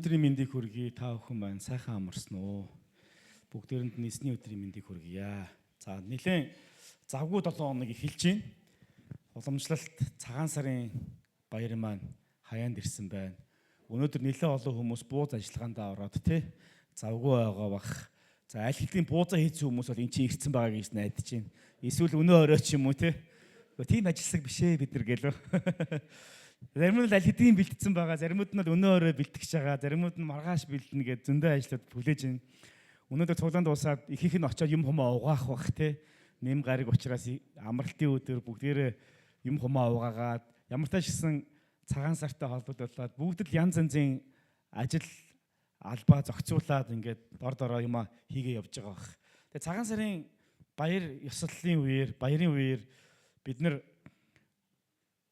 Өнөөдрийн мэндийг хүргэе. Та бүхэн маань сайхан амарсан уу? Бүгдээрэнд нь эсний өдрийн мэндийг хүргье. За нэлээд завгүй 7 хоног эхэлж байна. Уламжлалт цагаан сарын баяр маань хаяанд ирсэн байна. Өнөөдөр нэлээд олон хүмүүс бууз ажиллагаандаа ороод завгүй байгаа бах. За аль хэдийн буузаа хийсэн хүмүүс бол эн чинь ирсэн байгаа гэж найдаж байна. Эсвэл өнөө орой ч юм уу тийм ажилсаг бишээ бид нар гэлөө. Зарим нь аль хэдийн бэлдсэн байгаа, заримуд нь өнөө орой бэлтгэж байгаа, заримуд нь маргааш бэлдэнэ гэж зөндөө ажлууд хүлээж байна. Өнөөдөр цуглаанд дуусаад ихийнх нь очиод юм хумаа угаах бах нэм гариг учраас амралтын өдөр бүгдээрээ юм хумаа угаагаад ямар тач гэсэн цагаан сартай холбогдуулаад бүгд л янз янзын ажил албаа зохицуулаад ингээд дор дороо юм хийгээ явж байгаа бах. Тэгээ цагаан сарын баяр ёслолын баярын үеэр бид нар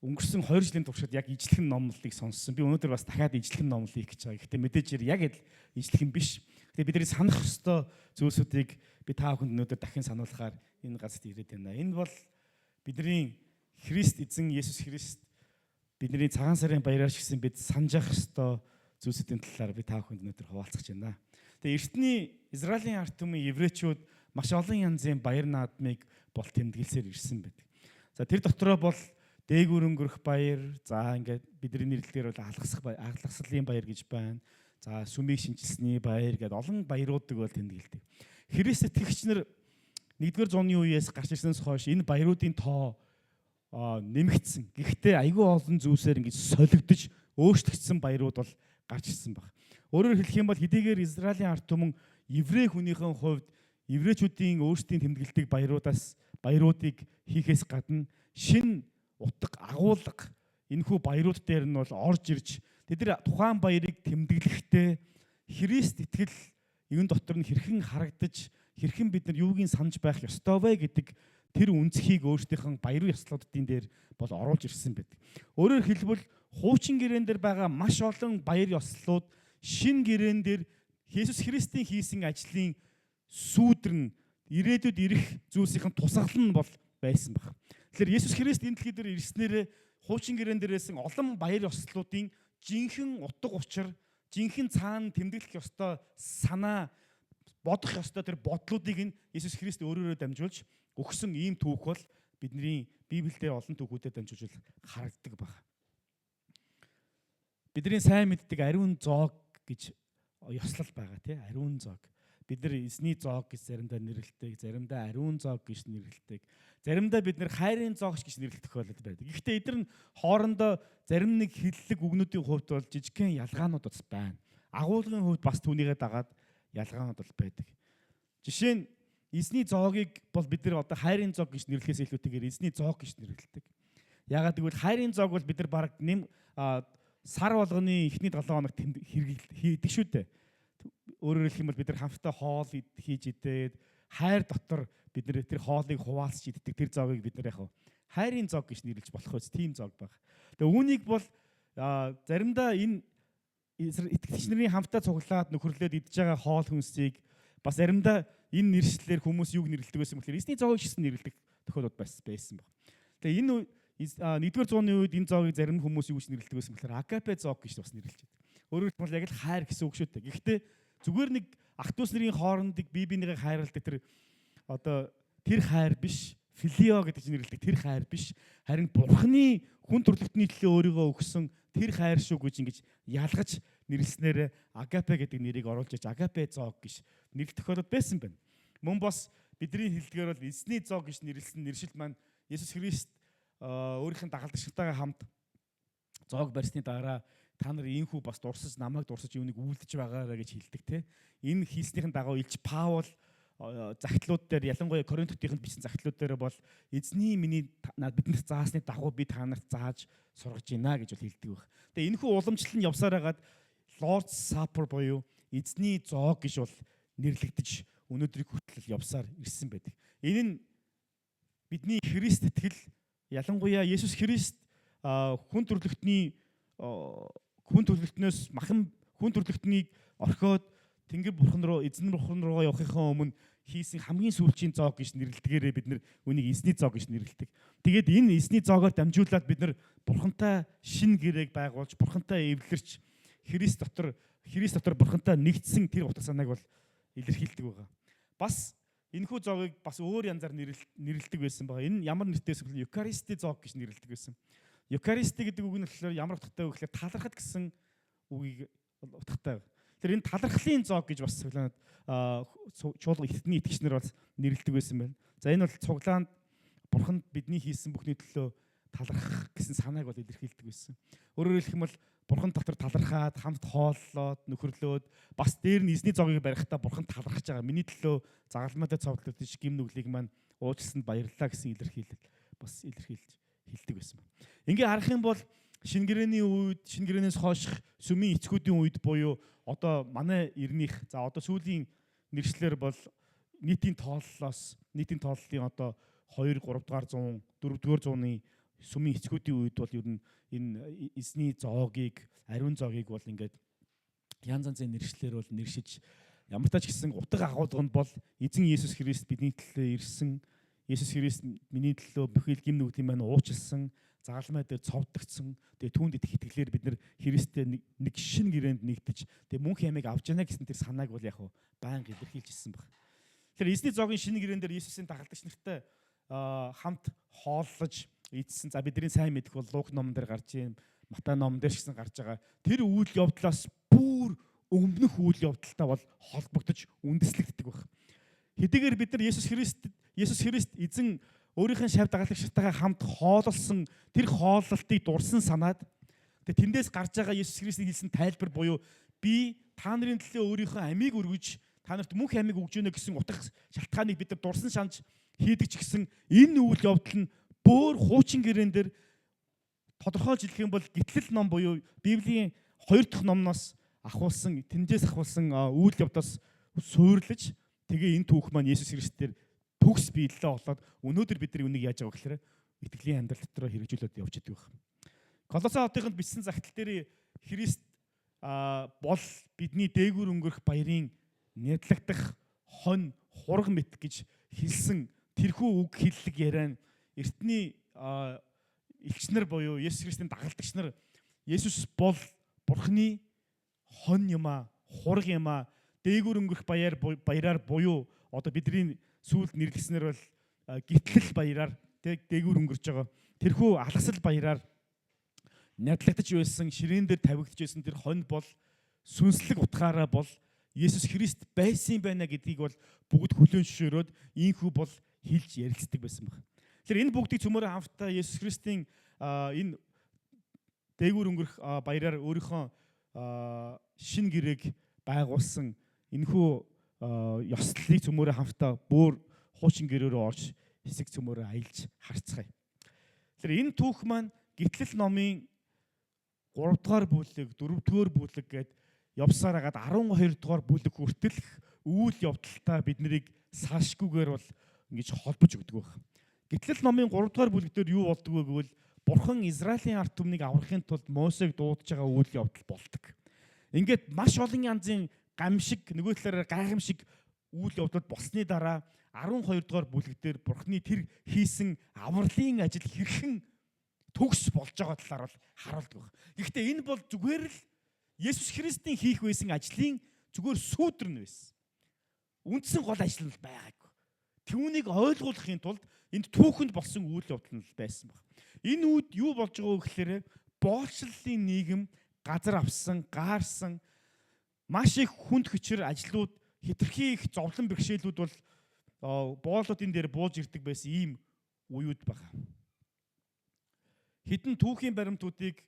өнгөрсөн 2 жилийн туршид яг ижлэхэн номлолыг сонссон. Би өнөөдөр бас дахиад ижлэхэн номлол хийх гэж байгаа. Гэхдээ мэдээж яг л ижлэхэн биш. Тэгээ бидний санах ёстой зүйлсүүдийг би та бүхэнд өнөөдөр дахин сануулахаар энэ газарт ирээд байна. Энэ бол бидний Христ эзэн Есүс Христ бидний цагаан сарын баяраар шигсэн бид санаж явах ёстой зүйлсүүдийн талаар би та бүхэнд өнөөдөр хуваалцах гэж байна. Тэгээ эртний Израилийн ард түмэн еврейчүүд маш олон янзын баяр наадмыг бол тэмдэглэсээр ирсэн байдаг. За тэр дотроо бол дээгүүр өнгөрөх баяр, за ингээд бидний нэрлэлээр бол алгасгалын баяр гэж байна. За сүмийг шинжилсэний баяр гэдээ олон баяруудыг бол тэмдэглэдэг. Христ итгэгч нар 1-р зууны үеэс гарч ирсэнээс хойш энэ баяруудын тоо нэмэгдсэн. Гэхдээ айгүй олон зүйлсээр ингэж солигдож өөрчлөгдсөн баярууд бол гарч ирсэн баг. Өөрөөр хэлэх юм бол хэдийгээр Израилийн ард түмэн еврей хүнийхэн хувьд еврейчүүдийн өөрсдийн тэмдэглэдэг баяруудыг хийхээс гадна шин утга агуулга энэхүү баярууд дээр нь бол орж ирж тэд тухайн баярыг тэмдэглэхдээ Христ итгэл энэ дотор нь хэрхэн харагдаж хэрхэн бид нар юугийн санаж байх ёстой вэ гэдэг тэр үнцхийг өөрсдийнхэн баяр ёслолтын дээр бол оруулж ирсэн байдаг. Өөрөөр хэлбэл хуучин гэрээн дээр байгаа маш олон баяр ёслолууд шин гэрээн дээр Есүс Христийн хийсэн ажлын сүүдэр нь ирээдүйд ирэх зүйлсийн тусгал нь бол байсан баг. Тэгэхээр Есүс Христ энэ дэлхий дээр ирснээр хуучин гэрээн дээрээсэн олон баяр ёслолуудын жинхэнэ утга учир, жинхэнэ цаана тэмдэглэх ёстой санаа, бодох ёстой тэр бодлуудыг нь Есүс Христ өөрөөрөө дамжуулж өгсөн ийм түүх бол бидний Библиэлд олон түүхүүдэд дамжуулж харагддаг байна. Бидний сайн мэддэг ариун зоог гэж ёслол байгаа ариун зоог. Бид нар эзний зоог гэж заримдаа нэрлэдэг, заримдаа ариун зоог гэж нэрлэдэг. Заримдаа бид нар хайрын зоогч гэж нэрлэдэг тохиолдол байдаг. Гэхдээ эдгээр нь хоорондоо зарим нэг хэллэг үгнүүдийн хувьд бол жижигхэн ялгаанууд бас байна. Агуулгын хувьд бас түүнийгээ дагаад ялгаанууд бол байдаг. Жишээ нь эзний зоогийг бол бид нар одоо хайрын зоог гэж нэрлэхээс илүүтэйгээр эзний зоог гэж нэрлэдэг. Яагаад гэвэл хайрын зоог бол бид нар бараг сар болгоны эхний 7 хоногт хийдэг шүү дээ. Өөрөөр хэлэх юм бол бид нар хамтдаа хоол хийж идээд хайр дотор бид нар тэр хоолыг хуваалцж иддэг тэр зоогийг бид нар яг хайрын зоог гэж нэрлэж болох үс тийм зоог баг. Тэгээ үүнийг бол заримдаа энэ итгэгч нарын хамтдаа цуглаад нөхөрлөөд идж байгаа хоол хүнсийг бас заримдаа энэ нэршлэлээр хүмүүс юуг нэрлэдэг байсан бэхээр эзний зоог гэсэн нэрлэдэг тохиолдол байсан баг. Тэгээ энэ 1-р зууны үед энэ зоогийг зарим хүмүүс юу гэж нэрлэдэг байсан бэхээр агапе зоог гэж бас нэрлэж байдаг. Өөрөөр хэлбэл яг л хайр гэсэн үг шүү дээ. Гэхдээ зүгээр нэг ах トゥ ус нарын хоорондыг бие биенийгээ хайрладаг тэр хайр биш, филио гэдэг чинь нэрлэдэг тэр хайр биш. Харин Бурхны хүн төрлөختний төлөө өөрийгөө өгсөн тэр хайр шүү гэж ингэж ялгаж нэрлснээр агапе гэдэг нэрийг оруулж иж агапе зоог гэж нэрлэх тохиолдол байсан байна. Мөн бас бидний хэлдгээр бол эзний зоог гэж нэрлсэн нэршил маань Есүс Христ өөрийнх нь дагалдагчтайгаа хамт зоог барьсны дараа та нар ийхүү бас дурсаж намайг дурсаж юуныг үйлдэж байгаараа гэж хэлдэг Энэ хийснийхэн дагуу Илч Паул загтлууд дээр ялангуяа Коринтотынд бичсэн загтлууд дээр бол эзний миний биднэрт заасны дагуу би та нарт зааж сургаж байна гэж бол хэлдэг байх. Тэгээ энэхүү уламжлал нь явсаар хагаад Lord's Supper буюу эзний зоог гэж бол нэрлэгдэж өнөөдрийг хүртэл явсаар ирсэн байдаг. Энэ нь бидний Христ итгэл ялангуяа Есүс Христ хүн төрлөختнөөс махан хүн төрлөختнийг орхиод Тэнгэр бурхан руу эзэн бурхан руугаа явахынхаа өмнө хийсэн хамгийн сүүлчийн зоог гэж нэрлэлдгээрээ бид нар үнийг эзний зоог гэж нэрлэдэг. Тэгээд энэ эзний зоогоор дамжуулаад бид нар бурхантай шин гэрээг байгуулж бурхантай эвлэрч Христ дотор Христ дотор бурхантай нэгдсэн тэр утга санааг бол илэрхийлдэг байгаа. Бас энэхүү зоогийг бас өөр янзаар нэрлэдэг байсан байгаа. Энэ ямар нэртэйс вэ? Евхаристи зоог гэж нэрлэдэг байсан. Евхаристи гэдэг үг нь болохоор ямар утгатай вэ гэхээр талархад гэсэн үгийг утгатай. Тэр энэ талархлын зоог гэж бас чуулга эртний итгэгчнэр бас нэрлэдэг байсан байна. За энэ бол цуглаанд бурханд бидний хийсэн бүхний төлөө талархах гэсэн санааг бол илэрхийлдэг байсан. Өөрөөр хэлэх юм бол бурхан дотор талархаад, хамт хооллоод, нөхөрлөөд бас дээр нь эзний зоогийг барихтаа бурхан талархаж байгаа. Миний төлөө загалмайтай цовдлоод ич гим нүглийг маань уучлсанд баярлалаа гэсэн илэрхийлэл бас илэрхийлж хэлдэг байсан байна. Ингээ харах юм бол шинэ гэрээний үед, шинэ гэрээнээс хойших сүмийн эцгүүдийн үед буюу одоо манай эрнийх, за одоо сүүлийн нэршлэр бол нийтийн тооллын одоо 2 3 дугаар 100, 4 дугаар 100-ны сүмийн эцгүүдийн үед бол ер нь энэ эзний зоогийг, ариун зоогийг бол ингээд янз янзын нэршлэр бол нэршиж ямар тач гэсэн утга агуулга нь бол эзэн Есүс Христ бидний төлөө ирсэн, Есүс Христ миний төлөө бүхэл гим нүглийн маань уучлсан, загалмай дээр цовдгдсан. Тэгээ түүнд идэх итгэлээр бид нар Христтэй нэг шинэ гэрээнд нэгдэж тэгээ мөнх ямиг авч яана гэсэн тэр санааг бол яг байнга илэрхийлж ирсэн баг. Тэгэхээр эзний зоогийн шинэ гэрээн дээр Есүсийн дагалдагч нартай хамт хооллож эзсэн. За бидний сайн мэдэх бол Лук номон дээр гарч ийм, Матай номон дээр ч гэсэн гарч байгаа. Тэр үйл явдлаас бүр өмнөх үйл явдалтай бол холбогдож үндэслэгддэг баг. Хэдийгээр бид нар Есүс Христ эзэн өөрийнх нь шав дагалдагчтайгаа хамт хооллсон тэр хооллолтыг дурсан санаад тэндээс гарч байгаа Есүс Христийн хэлсэн тайлбар буюу би та нарын төлөө өөрийнхөө амийг өргөж та нарт мөнх амийг өгж өгнө гэсэн утга шалтгааныг бид нар дурсан шанаж хийдэг ч гэсэн энэ үйл явдал нь бүр хуучин гэрээн дээр тодорхойлж хэлэх юм бол гитлэл ном буюу Библийн 2 дахь номноос тэндээс ахуулсан үйл явдлаас суурлаж тэгээ энэ түүх маань Есүс Христээр төгс биелэлээ болоод өнөөдөр бид нар үнийг яаж байгаа гэхээр итгэлийн амьдрал дотроо хэрэгжүүлээд явж идэг байна. Колосай хотынд бичсэн загтал дээр Христ бол бидний дээгүүр өнгөрөх баярын нядлагдах хонь хураг мэт гэж хэлсэн тэрхүү үг хэллэг яриа нь эртний элчнэр буюу Есүс Христийн дагалдагч нар Есүс бол Бурхны хонь юм а, хураг юм а, дээгүүр өнгөрөх баяраар буюу одоо бидний сүүлд нэрлэснээр бол гитлэл баяраар дээгүүр өнгөрч байгаа. Тэрхүү алгасал баяраар нядлагдаж байсан, ширээн дээр тавигдж байсан тэр хонь бол сүнслэг утгаараа бол Есүс Христ байсан байна гэдгийг бол бүгд хүлээн зөвшөөрөөд ийхүү бол хэлж ярилцдаг байсан баг. Тэгэхээр энэ бүгдийг цөмөрөө хамтдаа Есүс Христийн энэ дээгүүр өнгөрөх баяраар өөрийнхөө шин гэрээг байгуулсан энэхүү ёслолыг цөмөрөө хамтдаа бүр хуучин гэрөөрөө орж хэсэг цөмөрөө аялж харцгаая. Тэгэхээр энэ түүх маань гитлэл номын 3 дугаар бүлэг, 4 дугаар бүлэг гээд явсаар хагаад 12 дугаар бүлэг хүртэл үйл явдалтай бид нарыг салшгүйгээр бол ингэж холбож өгдөг байх. Гитлэл номын 3 дугаар бүлэг дээр юу болдог вэ гэвэл Бурхан Израилийн ард түмнийг аврахын тулд Мосег дуудаж байгаа үйл явдал болдог. Ингээд маш олон янзын гамшиг, нөгөө талаараа гайхамшиг үйл явдал болсны дараа 12 дугаар бүлэг дээр Бурханы тэр хийсэн авралын ажил хэрхэн төгс болж байгаа талаар бол харуулдаг байна. Гэхдээ энэ бол зүгээр л Есүс Христийн хийх байсан ажлын зүгээр сүүдэр нь байсан. Үндсэн гол ажил нь байгаагүй. Түүнийг ойлгуулахын тулд энд түүхэнд болсон үйл явдал нь байсан баг. Энэ үед юу болж байгаа вэ гэхээр боолчлолын нийгэм газар авсан, гаарсан маш их хүнд хүчээр ажлууд, хэтэрхий их зовлон бэрхшээлүүд бол боолуудын дээр бууж ирдэг байсан ийм үеуд байна. Хэдэн түүхийн баримтуудыг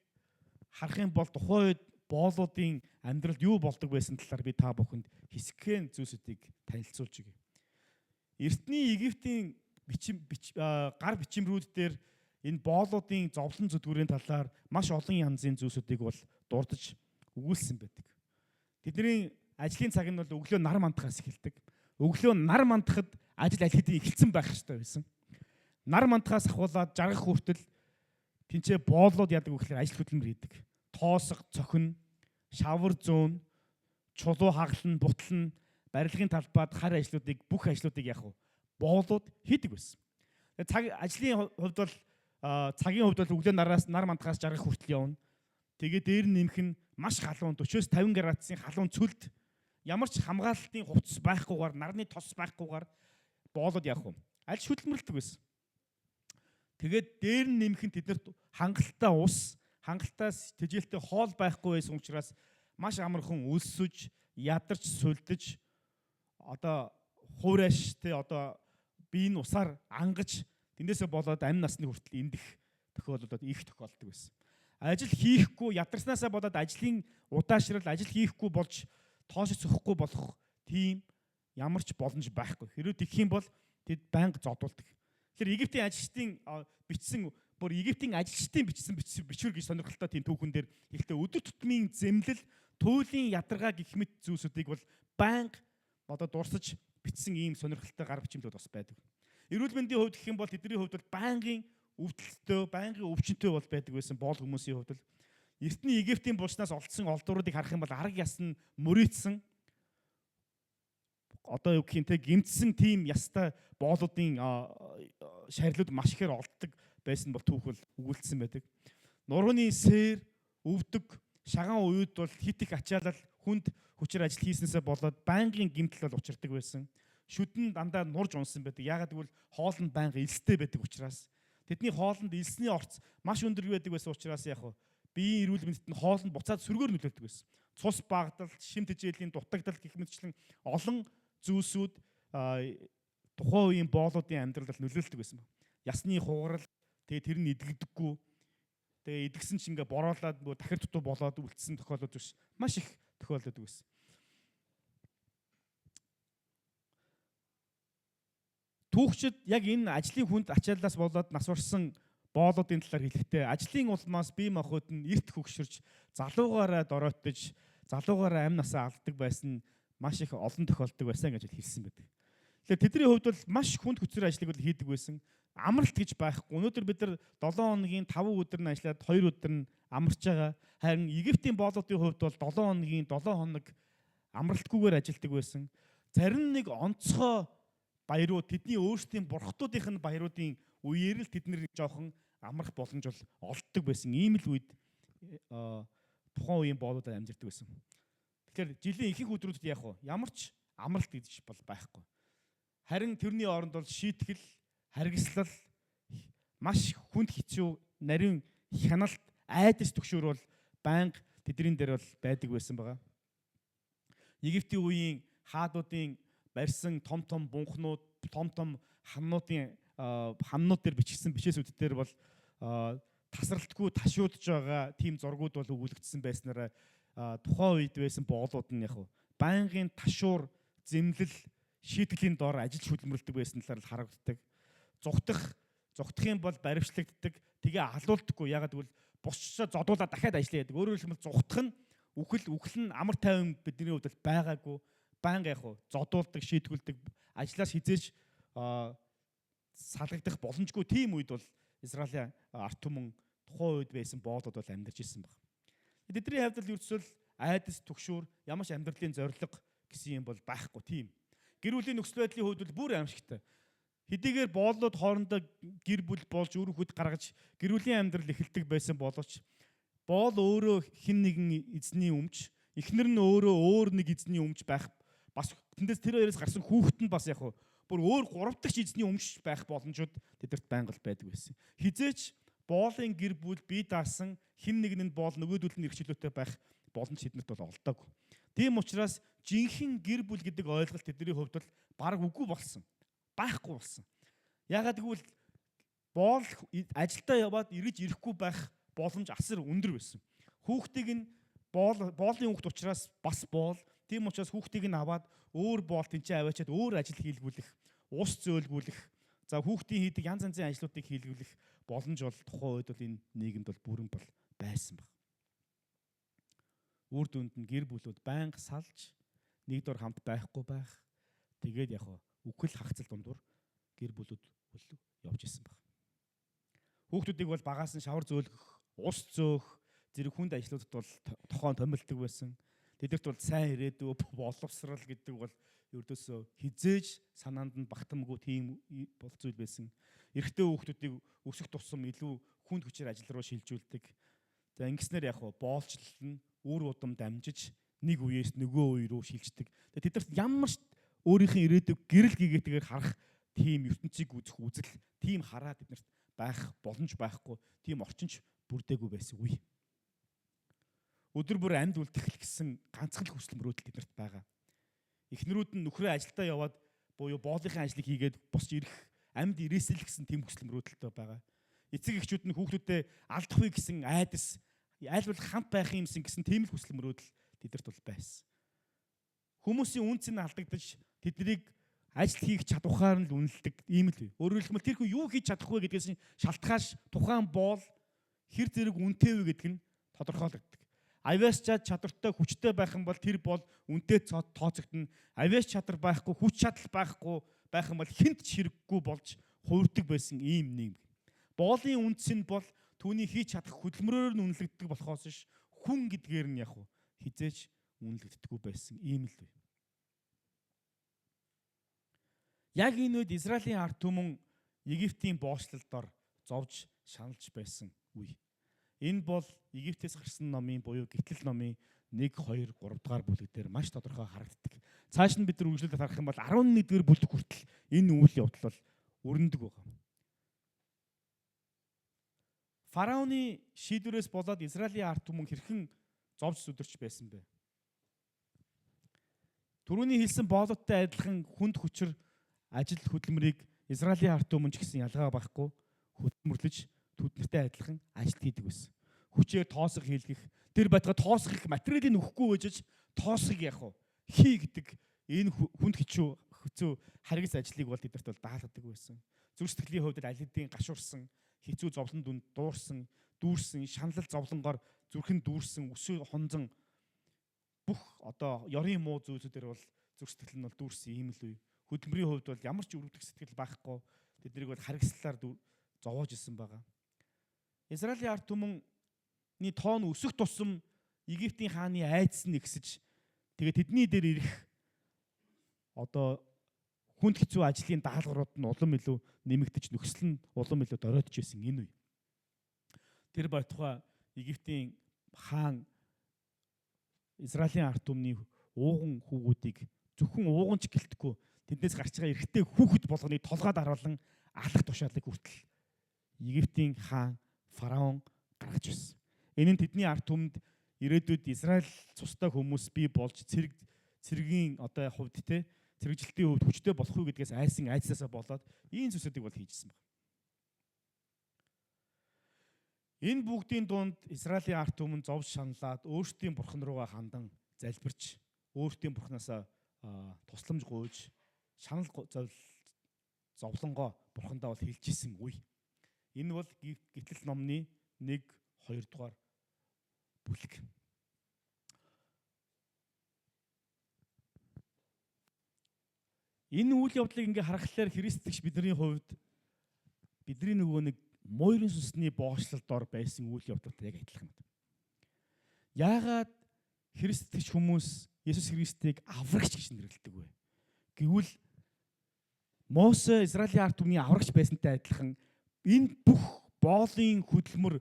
харах юм бол тухайн үед боолуудын амьдралд юу болдог байсан талаар би та бүхэнд хэсэгхэн зүйлсүүдийг танилцуулж өгье. Эртний Египтийн гар бичмрүүд дээр энэ боолуудын зовлон зүдгүүрийн талаар маш олон янзын зүйлсүүдийг бол дурдж өгүүлсэн байдаг. Тэдний ажлын цаг нь бол өглөө нар мандахаас эхэлдэг. Өглөө нар мандахад ажил аль хэдийн эхэлсэн байх хэрэгтэй байсан. Нар мандахаас ахуулаад жаргах хүртэл тэнцээ боолууд яадаг вэ гэхээр ажил хөдөлмөр хийдэг. Тоосго, цохин, шавар зүүн, чулуу хагална, бутлна, барилгын талбайд хар ажлуудыг бүх ажлуудыг яг боолууд хийдэг байсан. Тэгээ ажлын хувьд бол цагийн хувьд бол өглөө нар мандахаас жаргах хүртэл явна. Тэгээ дээр нь нэмэх нь маш халуун 40-50 градусын халуун цөлд ямар ч хамгаалалтын хувцас байхгүйгээр, нарны тос байхгүйгээр боолоод явах юм. Аль хөдөлмөрлөдөг байсан. Тэгээд дээр нь нэмэх нь тэднэрт хангалттай ус, хангалттай тэжээлтэй хоол байхгүй байсан учраас маш амархан өлсөж, ядарч, сүлдэж одоо хуурайш те одоо биеийн усаар ангаж тэндээсээ болоод амь насны хүртэл эндэх тохиолдолд их тохиолддог байсан. Ажил хийхгүй ядарснаасаа болоод ажлын удаашрал, ажил хийхгүй болж тоошч өгөхгүй болох тийм ямар ч боломж байхгүй. Хэрвээ тэгэх юм бол тэд байнга зодуулдаг. Тэгэхээр Египтийн ажилчдын бичсэн бүр Египтийн ажилчдын бичсэн бичвэр гэж сонирхолтой тийм түүхэн дээр ихтэй өдөр тутмын зэмлэл, туйлын ядаргаа гэх мэт зүйлсүүдийг бол байнга одоо дурсаж бичсэн ийм сонирхолтой гар бичмлүүд бас байдаг. Эрүүл мэндийн хувьд гэх юм бол тэдний хувьд бол байнгын өвдөлттэй, байнгын өвчнөттэй бол байдаг байсан боол хүмүүсийн хувьд л эртний Египтийн булчнаас олдсон олдвруудыг харах юм бол арга ясн мөрөөдсөн одоо юу гэх юм те гимтсэн тийм ястай боолуудын шарилуд маш ихээр олддог байсан бол түүхэл өгүүлсэн байдаг. Нурууны сэр, өвдөг, шагаан уюуд бол хит их ачаалал хүнд хүчээр ажил хийснээсээ болоод байнгын гимтэл бол учирдаг байсан. Шүдэн дандаа нурж унсан байдаг. Яагаад гэвэл хоол нь байнга элстэй байдаг учраас. Тэдний хоолнд элсний орц маш өндөр байдаг байсан учраас яг биеийн эрүүл мэндэд нь хоол нь буцаад сөргөөр нөлөөлдөг байсан. Цус багтал, шим тэжээлийн дутагдал гэх мэтчлэн олон зүйлсүүд тухайн үеийн боолуудын амьдралд нөлөөлдөг байсан. Ясны хугарал, тэгээ тэр нь идэгдэггүй. Тэгээ идэгсэн чинь ингээ бороолаад дахир дутуу болоод үлдсэн тохиолдол биш. Маш их тохиолддог байсан. Түүхчид яг энэ ажлын хүнд ачааллаас болоод нас барсан боолуудын талаар хэлэхдээ ажлын улмаас бие махбод нь эрт хөгшөрч, залуугаараа дороотож, залуугаараа амь насаа алддаг байсан маш их олон тохиолддог байсан гэж хэлсэн байдаг. Тэгэхээр тэдний хувьд бол маш хүнд хүчээр ажлыг хийдэг байсан. Амралт гэж байхгүй. Өнөөдөр бид нар 7 хоногийн 5 өдөр нь ажиллаад 2 өдөр нь амарч байгаа. Харин Египтийн боолуудын хувьд бол 7 хоногийн 7 хоног амралтгүйгээр ажилладаг байсан. Зарим нэг онцгой баярууд тэдний өөрсдийн бурхтуудын баяруудын үеэр л тэд нэр жоохон амрах боломж бол олддог байсан. Ийм л үед тухайн үеийн боолуудаар амьдардаг байсан. Тэгэхээр жилийн ихэнх өдрүүдэд яг ямар ч амралт гэж бол байхгүй. Харин тэрний оронд бол шийтгэл, харгислал, маш хүнд хэцүү, нарийн хяналт, айдас түгшүүр бол байнга тэдний дээр бол байдаг байсан байгаа. Египтийн үеийн хаадуудын барьсан том бунхнууд, том хамнуудын хамнууд дээр бичигдсэн бичээсүүд дээр бол тасралтгүй ташуудж байгаа тийм зургууд бол өгүүлэгдсэн байснараа тухайн үед байсан боолууд нь яг байнгын ташуур, зэмлэл, шийтгэлийн дор ажиллаж хөдөлмөрлөдөг байсан талаар харагддаг. Зүгтхийн бол баривчлагддаг. Тэгээ халуулдаггүй. Ягаад гэвэл бусчаа зодуулаад дахиад ажиллая гэдэг. Өөрөөр хэлбэл зүгтх нь үхэл нь амар тайван бидний хувьд бол байгаагүй. Байнга зодуулдаг, шийтгүүлдэг, ажлаас хизээж салгагдах боломжгүй тийм үед бол Израилийн ард түмэн тухайн үед байсан боолууд бол амьдарч ирсэн баг. Тэдний хувьд л ердсөл айдас түгшүүр ямар ч амьдралын зорилго гэсэн юм бол байхгүй тийм. Гэр бүлийн нөхцөл байдлын хувьд бол бүр аимшигтай. Хэдийгээр боолууд хоорондоо гэр бүл болж үр хүүхэд гаргаж гэр бүлийн амьдрал эхэлдэг байсан боловч боол өөрөө хэн нэгэн эзний өмч, эхнэр нь өөрөө өөр нэг эзний өмч байх бас тэндээс тэр хоёроос гарсан хүүхэд нь бас яг бүр өөр гурав дахь эзний өмч байх боломжууд тэдэрт байнга байдаг байсан. Хизээч боолын гэр бүл бие даасан хэн нэгэн нь боол нөгөөдөл нь эрхчлөөтэй байх боломж тэднэрт бол олдоогүй. Тийм учраас жинхэнэ гэр бүл гэдэг ойлголт тэдний хувьд бол бараг үгүй болсон. Байхгүй болсон. Ягаад гэвэл боол ажилдаа яваад эргэж ирэхгүй байх боломж асар өндөр байсан. Хүүхдийг нь боолын хүүхд учраас бас боол. Тийм учраас хүүхдийг нь аваад өөр боол тэнцээ аваачаад өөр ажил хийлгүүлэх, ус зөөлгүүлэх, за хүүхдийн хийдэг янз янзын ажлуудыг хийлгүүлэх боломж бол тухайн үед бол энэ нийгэмд бол бүрэн бол байсан баг. Үр дүнд нь гэр бүлүүд байнга салж, нэг дор хамт байхгүй байх. Тэгээд яг үхэл хагцал дундуур гэр бүлүүд бол явж исэн баг. Хүүхдүүдийг бол багаас нь шавар зөөлгөх, ус зөөх, зэрэг хүнд ажлуудад бол тохоон томилдог байсан. Тэдэрт бол сайн ирээдүй боловсрал гэдэг бол ердөөсөө хизээж санаанд нь багтамгүй тийм бол зүйл байсан. Эрэгтэй хүүхдүүдийг өсөх тусам илүү хүнд хүчээр ажил руу шилжүүлдэг. За ингэснээр яг боолчлол нь үр удам дамжиж нэг үеэс нөгөө үе рүү шилждэг. Тэгээд тэдэрт ямар ч өөрийнхөө ирээдүйг гэрэл гээгээтэйгээр харах тийм ертөнцийг үзэх үзэл, тийм хараа тэднэрт байх боломж байхгүй, тийм орчинч бүрдээгүй байсан үе. Өдөр бүр амьд үлдэх гэсэн ганцхан л хүсэл мөрөөдөл тэднэрт байгаа. Эхнэрүүд нь нөхрөө ажилдаа яваад буюу боолынхаа ажлыг хийгээд босч ирэх амьд ирээсэл гэсэн тийм хүсэл мөрөөдөлтэй байгаа. Эцэг эхчүүд нь хүүхдүүдэд алдахгүй гэсэн айдас, аль болох хамт байх юмсан гэсэн тийм л хүсэл мөрөөдөл тэдэрт бол байсан. Хүмүүсийн үнц нь алдагдаж тэднийг ажил хийх чадвараар нь л үнэлдэг ийм л. Өөрөөр хэлбэл тэр хүн юу хийж чадах вэ гэдгээс шалтгаалж тухайн боол хэр зэрэг үнэтэй вэ гэдг нь тодорхойлогддог. Авиас чадвартай хүчтэй байх юм бол тэр бол үнэтэй тооцогдно. Авиас чадвар байхгүй, хүч чадал байхгүй байх юм бол хинт ч хэрэггүй болж хувирдаг байсан ийм нэм. Боолын үндэс нь бол түүний хийж чадах хөдөлмөрөөр нь үнэлэгддэг болохоос ш хүн гэдгээр нь яг хизээч үнэлэгддэггүй байсан ийм л. Яг энэ үед Израилийн ард түмэн Египтийн боочлолдоор зовж шаналж байсан үе. Энэ бол Египтээс гарсан номын буюу Гитлэл номын 1, 2, 3 дугаар бүлэг дээр маш тодорхой харагддаг. Цааш нь бид нар үргэлжлүүлээд харах юм бол 11-р бүлэг хүртэл энэ үйл явдал бол өрнөдөг байгаа. Фараоны шийдвэрээс болоод Израилийн ард түмэн хэрхэн зовж сүдэрч байсан бэ? Түрүүний хэлсэн боолоттой адилхан хүнд хүчээр ажил хөдөлмөрийг Израилийн ард түмэн ч гэсэн ялгаа байхгүй хөдөлмөрлөж түднэртэй адилхан ажил хийдэг байсан. Хүчээр тоосго хийлгэх, тэр байтугай тоосго их материалыг өгөхгүй байжж тоосго яах вэ? Хий гэдэг энэ хүнд хэцүү харгас ажлыг бол тэдэрт бол даалгадаг байсан. Зүрх сэтгэлийн хувьд аль хэдийн гашуурсан, хэцүү зовлон дүнд дүүрсэн, шаналл зовлонгоор зүрхэн дүүрсэн, өсөө хонзон бүх одоо ёрын муу зүйлсүүдээр бол зүрх сэтгэл нь бол дүүрсэн ийм л үе. Хөдөлмөрийн хувьд бол ямар ч өрөвдөх сэтгэл байхгүй тэднийг бол харгислаар зовоож исэн байгаа. Израилийн ард түмний тоон өсөх тусам Египтийн хааны айдас нь ихсэж тэгээд тэдний дээр ирэх одоо хүнд хэцүү ажлын даалгаврууд нь улам илүү нэмэгдэж нөхцөл нь улам илүү дороодж исэн энэ үе. Тэр байтугай Египтийн хаан Израилийн ард түмний ууган хүүгүүдийг зөвхөн ууган ч гэлтэхгүй тэднээс гарч байгаа эрэгтэй хүүхэд болгоныг толгойд харуулan алах тушаалыг хүртэл Египтийн хаан фараон гаргаж ирсэн. Энэ нь тэдний ард түмэнд ирээдүйд Израиль цустай хүмүүс бий болж цэргийн одоо хувьд цэрэгжилтийн хувьд хүчтэй болох уу гэдгээс айсан айцсаасаа болоод ийм зүйлсүүдийг бол хийжсэн байна. Энэ бүгдийн дунд Израилийн ард түмэн зовж шаналаад өөрсдийн бурхан руугаа хандан залбирч өөрсдийн бурхнаасаа тусламж гуйж шанал зовлонгоо бурхандаа бол хэлжсэн үе. Энэ бол Гитлэл номны 1, 2 дугаар бүлэг. Энэ үйл явдлыг ингээ харахаар христч бидний хувьд бидний нөгөө нэг мойрын сүнсний боочлолдоор байсан үйл явдалтай яг адилхан. Яагаад христч хүмүүс Есүс Христийг аврагч гэж нэрлэдэг вэ? Гэвül Мосе Израилийн ард түмний аврагч байсантай адилхан энэ бүх боолын хөдөлмөр,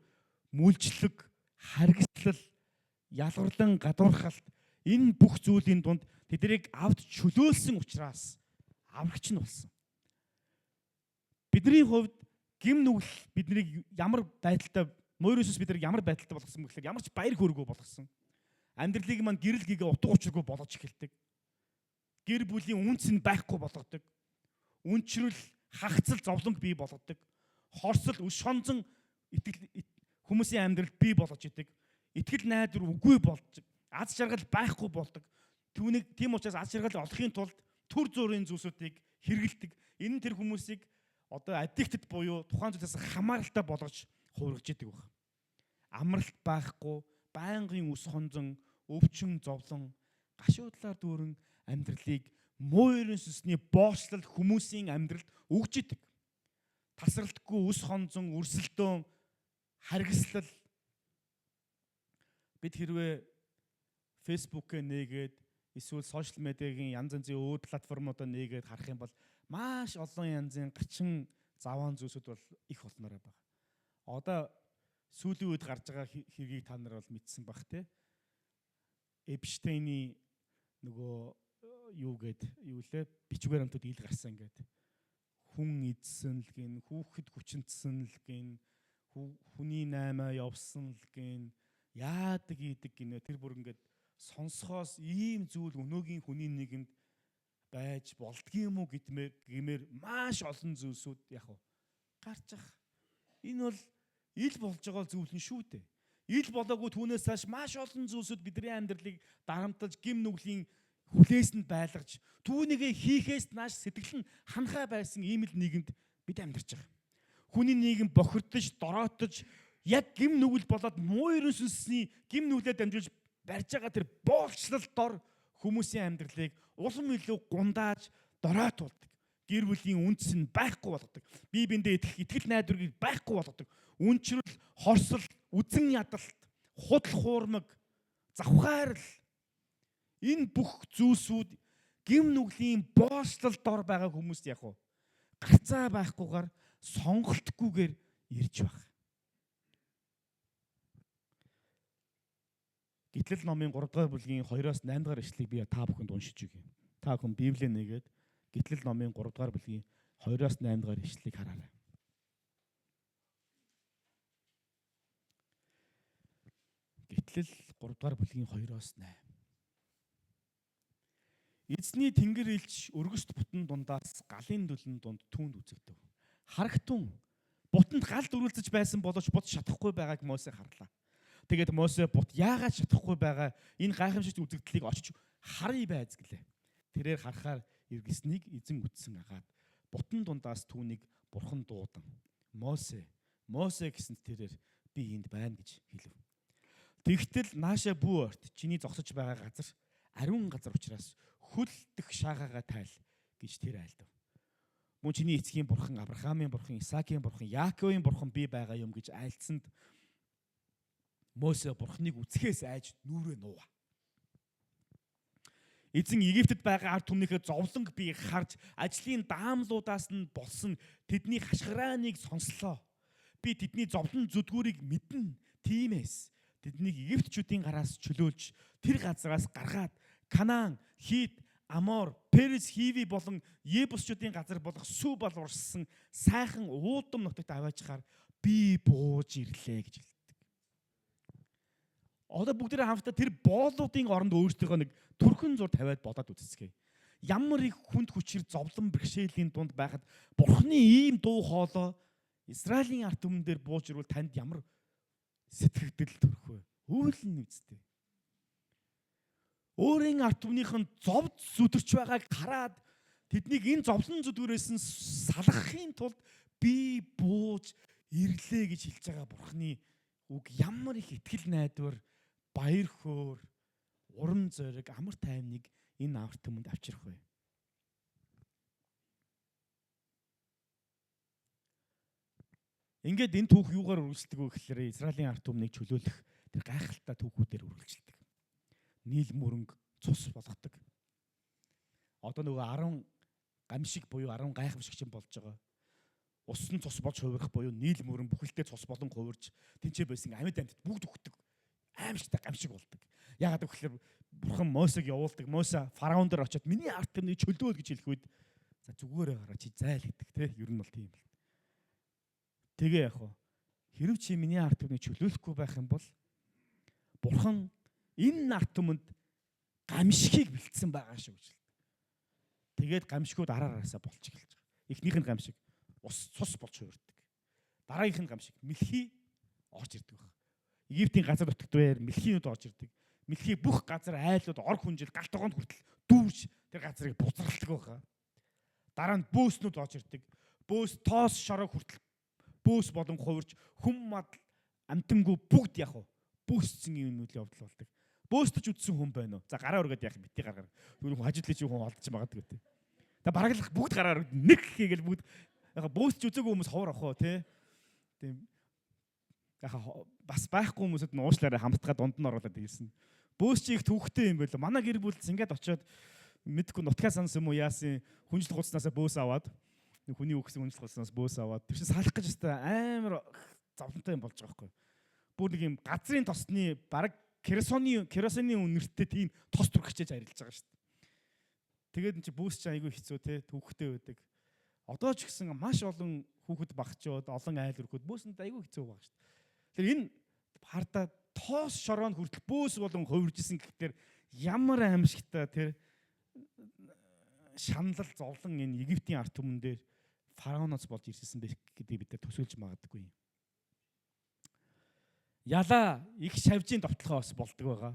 мүлжлэг, харгислал, ялгарлан гадуурхалт энэ бүх зүйлийн дунд тэднийг авд чөлөөлсөн учраас аврагч нь болсон. Бидний хувьд гим нүгэл биднийг ямар байдалтай мойросос биднийг ямар байдалтай болгосон бэ гэхээр ямар ч баяр хөөргөө болгосон. Амьдралыг маань гэрэл гээгээ утга учиргүй болгож эхэлдэг. Гэр бүлийн үнц нь байхгүй болгодог. Үнчрэл, хагцал, зовлонг бий болгодог. Хорсол, өс шонзон хүмүүсийн амьдралд бий болгож идэг. Итгэл найдвар үгүй болж, аз жаргал байхгүй болдог. Тийм учраас аз жаргал олохын тулд төр зүрийн зүйлсүүдийг хэрэгэлдэг. Энэ нь тэр хүмүүсийг одоо addicted буюу тухайн зүйлээс хамааралтай болгож хувиргаж идэг баг. Амралт байхгүй, байнгын ус хонзон, өвчин зовлон, гашуудлаар дүүрэн амьдралыг мойрын сүнсний боочлол хүмүүсийн амьдралд өгж идэг. Тасралтгүй ус хонзон, өрсөлдөөн, харгислал бид хэрвээ Facebook-ээ нээгээд эсвэл сошиал медиагийн янз янзын өөр платформудаа нээгээд харах юм бол маш олон янзын гарчин заваан зүйлсүүд бол их болноор байгаа. Одоо сүүлийн үед гарч байгаа хэргийг та нар бол мэдсэн бах те. Эпштейний нөгөө юу лээ бичвэр хамтууд ил гарсан ингээд хүн идсэн л гин, хүүхэд хүчнэцсэн л гин, хүний наймаа явсан л гин, яадаг идэг гинэ тэр бүр ингээд сонсохоос ийм зүйл өнөөгийн хүний нэгэнд байж болдгийм үү гэмээр маш олон зүйлсүүд яг гарч ах. Энэ бол ил болж байгаа зүйл нь шүү дээ. Ил болоогүй түүнээс цааш маш олон зүйлсүүд бидний амьдралыг дарамталж, гим нүглийн хүлээсэнд байлгаж, түүнийгээ хийхээс нааш сэтгэл нь ханхай байсан ийм л нийгэмд бид амьдарч байгаа. Хүний нийгэм бохирдож, дороотож, яг гим нүгэл болоод муу ерөн сүнсний гим нүглээ дамжуулж барьж байгаа тэр боолчлол дор хүмүүсийн амьдралыг улам илүү гундааж, дороотуулдаг. Гэр бүлийн үндэс нь байхгүй болгодог. Бие биендээ итгэл найдварыг байхгүй болгодог. Үнчрэл, хорсол, үзэн ядалт, худал хуурмаг, завхаарл энэ бүх зүйлсүүд гим нүглийн боолчлол дор байгаа хүмүүст яг гарцаа байхгүйгээр сонголтгүйгээр ирж баг. Гитлэл номын 3 дугаар бүлгийн 2-8 дугаар ишлэгийг би та бүхэнд уншиж өгье. Та бүхэн Библийг нэгээд Гитлэл номын 3 дугаар бүлгийн 2-8 дугаар ишлэгийг хараарай. Гитлэл 3 дугаар бүлгийн 2-8. Эзний тэнгэр илч өргөст бутан дундаас галын дүлэн дунд түүнд үзэгдэв. Харагтун бутанд гал дүрүүлзэж байсан боловч бут шатахгүй байгааг Мосе харлаа. Тэгээд Мосе бут яагаад шатахгүй байгаа энэ гайхамшигт үзэгдлийг очиж харъя байз гэлээ. Тэрээр харахаар эргэснийг эзэн үтсэн агаад бутан дундаас түүнийг бурхан дуудан. Мосе гэсэнд тэрээр би энд байна гэж хэлв. Тэгтэл нааша бүү орт чиний зогсож байгаа газар ариун газар учраас хөлдөх шаагаагаа тайл гэж тэр айлдав. Мөн чиний эцгийн бурхан Авраамийн бурхан, Исаакийн бурхан, Яаковын бурхан би байгаа юм гэж айлдсанд Мосе бурханыг үцхээс айж нүрээ нуув. Эзэн Египтэд байгаа ард түмнийхээ зовлонг би харж ажлын даамлуудаас нь болсон тэдний хашгирааныг сонслоо. Би тэдний зовлон зүдгүүрийг мэднэ. Тиймээс тэднийг Египтчүүдийн гараас чөлөөлж тэр газраас гаргаад Канаан, Хит, Амор, Перес, Хиви болон Ебусчүүдийн газар болох Сүбал урссан сайхан уудам нутагт аваачаар би бууж ирлээ гэж хэлдэг. Одоо бүгдээ хамтдаа тэр боолуудын оронд өөрсдөө нэг төрхөн зур тавиад бодоод үзцгээе. Ямар их хүнд хүчээр зовлон бэрхшээлийн дунд байхад Бурхны ийм дуу хоолой Израилийн ард түмэн дээр бууж ирвэл танд ямар сэтгэгдэл төрөх вэ? Үйлэн үсттэй. Өөрийн ард түмнийхэн зовд зүдэрч байгааг хараад тэднийг энэ зовлон зүдгүүрээс нь салгахын тулд би бууж ирлээ гэж хэлж байгаа Бурхны үг ямар их итгэл найдвар, баяр хөөр, урам зориг, амар тайвныг энэ ард түмэнд авчрах вэ? Ингээд энэ түүх юугаар үргэлжлэдэг вэ гэхээр Израилийн ард түмнийг чөлөөлөх тэр гайхалтай түүхүүдээр үргэлжлэдэг. Нийл мөрөнгө цус болгодог. Одоо нөгөө 10 гамшиг буюу 10 гайхамшигчин болж байгаа. Усан цус болж хувирах буюу нийл мөрөн бүхэлдээ цус болон хувирж тэнцээ байсан амьд амьтад бүгд өгдөг. Аимшигтай гамшиг болдог. Яагаад гэвэл Бурхан Мосег явуулдаг. Мосе фараон дээр очиод миний ард түмнийг чөлөөл гэж хэлэх үед за зүгээрээ гараа чи зайл гэдэг те. Ер нь бол тийм л. Тэгээ яг хэрв чи миний ард түмнийг чөлөөлөхгүй байх юм бол Бурхан энэ ард түмэнд гамшигыг бэлдсэн байгаа шүү гэж. Тэгээд гамшигуд араараасаа болж эхэлж байгаа. Эхнийх нь гамшиг ус цус болж хувирдаг. Дараагийнх нь гамшиг мэлхий орж ирдэг байна. Египтийн газар нутагтвэр мэлхийнүүд орж ирдэг. Мэлхий бүх газар айлууд ор хүнжил галт тогоонд хүртэл дүүрж тэр газрыг буцралдаг байна. Дараа нь бөөснүүд орж ирдэг. Бөөс тоос шороо хүртэл бөөс болон хувирж хүм мадал амтангуу бүгд яг бөөсцэн юмнууд явдал болдог. Бөөстөж үдсэн хүн байна уу? За гараа өргөд яах юм бити гаргаар. Түр хажуудлын чинь хүн олдож магадгүй тий. Та бараглах бүгд гараа өргөд нэг хийгээл бүгд яг бөөсч үзээгүй хүмүүс ховор ах уу тий. Тийм яг бас байхгүй хүмүүсэд нь уушлаараа хамтгаа дунд нь оруулаад ирсэн. Бөөсч их түүхтэй юм байл. Манай гэр бүл ингээд очиод мэдгүй нутгаа санс юм уу яасан хүнжил гуцнаасаа бөөс аваад хүний өгсөн хүнжил гуцнаас бөөс аваад тэр чинь салах гэж өстой амар зовлонтой юм болж байгаа байхгүй. Бүр нэг юм газрын тосны бараг керосины үнэртээ тийм тос түрхчээж арилж байгаа шүү дээ. Тэгээд энэ чи бүүс чи айгүй хэцүү те түүхтэй байдаг. Одоо ч гэсэн маш олон хүүхэд багчууд, олон айл өрхөд бүүсэнд айгүй хэцүү байгаа шүү дээ. Тэгэхээр энэ хардаа тоос шороонд хүртэл бөөс болон хувиржсэн гэхээр ямар аимшигтай тэр шаналл зовлон энэ Египтийн ард түмэн дээр фараоноос болж ирсэн бэ гэдгийг бид нар төсөөлж магадгүй. Ялаа их шавжийн довтлохоо бас болдог байгаа.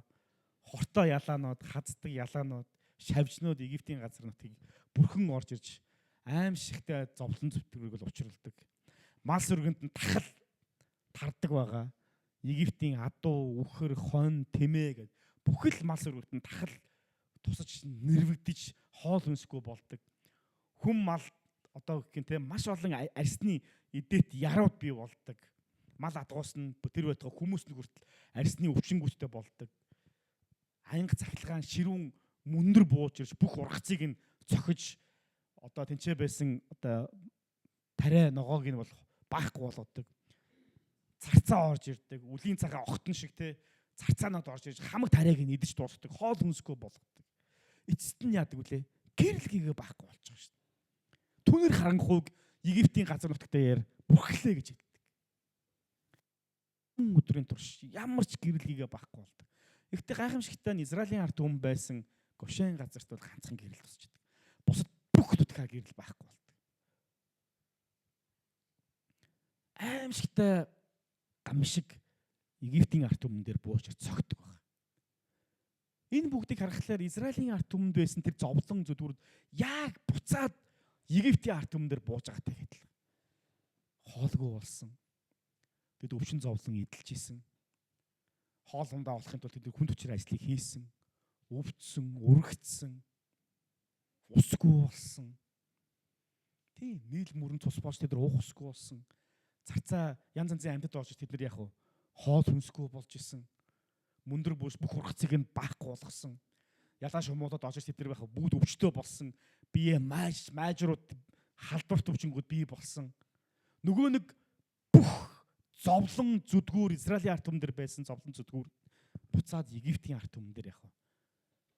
Хортоо ялаанууд, хаздаг ялаанууд, шавжнууд Египтийн газар нутгийг бүрхэн орж ирж аимшигтай зовлон зүтгэрийг учруулдаг. Мал сүргэнд нь тахал тардаг байгаа. Египтийн адуу, үхэр, хон, тэмээ гэд бүхэл мал сүргүүд нь тахал тусаж нэрвэгдэж хоол хүнсгүй болдог. Хүм мал одоо гэх юм те маш олон арсны эдээт ярууд бий болдог. Мал адгуус нь тэр байтугай хүмүүс нь хүртэл арсны өвчнгүүттэй болдог. Анги цахилгаан ширүүн мөндөр бууж ирж бүх ургацыг нь цохиж одоо тэнцээ байсан одоо тариа ногоог нь бол баахгүй болгодог. Царцаа орж ирдэг. Үлийн цагаан огтон шиг те царцаанууд орж ирж хамаг тариаг нь идэж дуусдаг. Хоол хүнсгүй болгодог. Эцэст нь яадаг вүлээ? Гэрэлхийгээ баахгүй болж байгаа шүү дээ. Түнэр харанхуйг Египтийн газар нутагтаа яар бүрхлээ гэж хэлдэг. Өдрийн турш ямар ч гэрэлхийгээ баахгүй болдог. Ихтэй гайхамшигтай нь Израилийн ард түмэн байсан Гошен газарт бол ганцхан гэрэл тусчдаг. Бусад бүх нутгаар гэрэл байхгүй болдог. Аимшигтай гамшиг Египтийн ард түмэн дээр бууж цогтдог байна. Энэ бүгдийг харахаар Израилийн ард түмэнд байсан тэр зовлон зүдгүүрд яг буцаад Египтийн ард түмэн дээр бууж байгаатай адил. Хоолгүй болсон. Тэд өвчин зовлон эдэлж исэн. Хоол ундаа олохын тулд тэд хүнд хүчээр ажлыг хийсэн. Өвдсөн, өргөцсөн. Усгүй болсон. Тийм нийл мөрөн цус боож тэд уух усгүй болсон. Царцаа янз янзын амьтад орж тэд нар яг хоол хүнсгүй болж исэн. Мөндөр бүс бүх ургацыг нь баахгүй болгосон. Ялаа шумуудад орж тэд нар бүгд өвчтөө болсон. Бие маажрууд халдварт өвчнгүүд бий болсон. Нөгөө нэг бүх зовлон зүдгүүр Израилийн ард түмэн дээр байсан зовлон зүдгүүр буцаад Египтийн ард түмэн дээр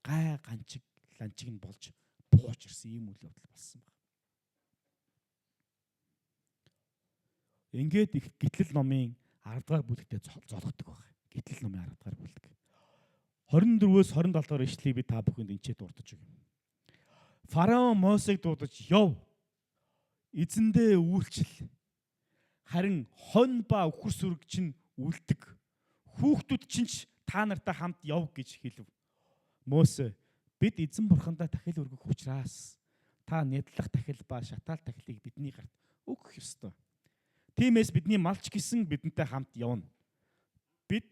гай ганчиг ланчиг нь болж бууж ирсэн ийм үйл явдал болсон байна. Ингээд их гитлэл номын 10 дугаар бүлэгтээ золгодог байна. Гитлэл номын 10 дугаар бүлэг. 24-өөс 27 дугаар ишлэлийг би та бүхэнд энчээ дурдж өгье. Фараон Мосег дуудаж яв. Эзэндээ үйлчил. Харин хон ба үхэр сүрэг чинь үлдэг. Хүүхдүүд чинь ч та нартай хамт яв гэж хэлв. Мосе бид эзэн бурхандаа дахил өргөх учраас та нядлах дахил ба шатаал дахилыг бидний гарт өгөх ёстой. Тиймээс бидний малч гисэн бидэнтэй хамт явна. Бид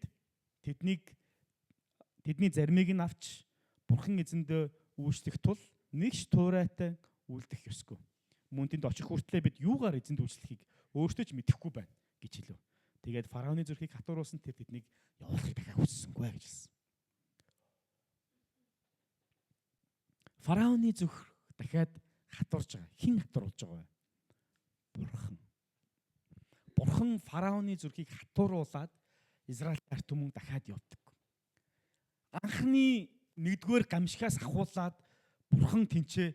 тэдний заримыг нь авч бурхан эзэндээ үйлчлэх тул нэгш туурайтай үлдэх ёсгүй. Мөн тэнд очих хүртлээр бид юугаар эзэнд үйлчлэхийг өөртөө ч мэдэхгүй байна гэж хэлв. Тэгээд фараоны зүрхийг хатууруулсан тэр тэднийг явуулахыг дахиад хүссэнгүй гэж хэлсэн. Фараоны зүрх дахиад хатуурж байгаа. Хэн хатууруулж байгаа вэ? Бурхан. Бурхан фараоны зүрхийг хатууруулад Израиль ард түмэн дахиад явдаг. Анхны нэгдүгээр гамшигаас ахуулаад бурхан тэнцээ